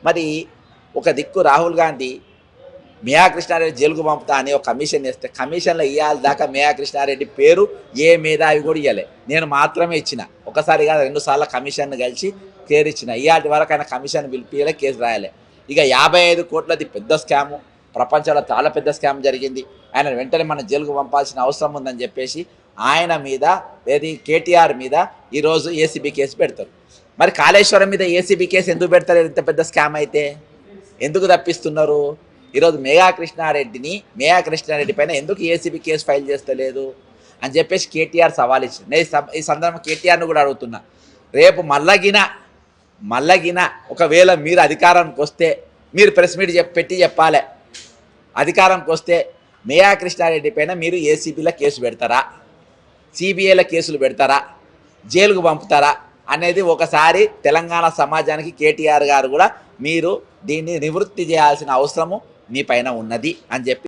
మరి ఒక దిక్కు రాహుల్ గాంధీ మేయా కృష్ణారెడ్డి జైలుకు పంపుతా అని ఒక కమిషన్ వేస్తే కమిషన్లో ఇవ్వాలి దాకా మేయా కృష్ణారెడ్డి పేరు ఏ మీద అవి కూడా ఇవ్వలే. నేను మాత్రమే ఇచ్చిన, ఒకసారి కాదు 2 సార్లు కమిషన్ను కలిసి కేర్ ఇచ్చిన. ఇవాటి వరకు ఆయన కమిషన్ పిలిపియలే, కేసు రాయలే. ఇక 55 కోట్లది పెద్ద స్కాము, ప్రపంచంలో చాలా పెద్ద స్కామ్ జరిగింది, ఆయన వెంటనే మన జైలుకు పంపాల్సిన అవసరం ఉందని చెప్పేసి ఆయన మీద కేటీఆర్ మీద ఈరోజు ఏసీబీ కేసు పెడతారు. మరి కాళేశ్వరం మీద ఏసీబీ కేసు ఎందుకు పెడతారు? ఇంత పెద్ద స్కామ్ అయితే ఎందుకు తప్పిస్తున్నారు? ఈరోజు మేయా కృష్ణారెడ్డి పైన ఎందుకు ఏసీబీ కేసు ఫైల్ చేస్తలేదు అని చెప్పేసి కేటీఆర్ సవాల్ ఇచ్చింది. నేను ఈ సందర్భంగా కేటీఆర్ను కూడా అడుగుతున్నా, రేపు మల్లగిన ఒకవేళ మీరు అధికారానికి వస్తే మీరు ప్రెస్ మీట్ పెట్టి చెప్పాలి, అధికారంకి వస్తే మేయా కృష్ణారెడ్డి పైన మీరు ఏసీబీలో కేసు పెడతారా, సిబిఐలో కేసులు పెడతారా, జైలుకు పంపుతారా అనేది ఒకసారి తెలంగాణ సమాజానికి కేటీఆర్ గారు కూడా మీరు దీన్ని నివృత్తి చేయాల్సిన అవసరము మీ పైన ఉన్నది అని చెప్పి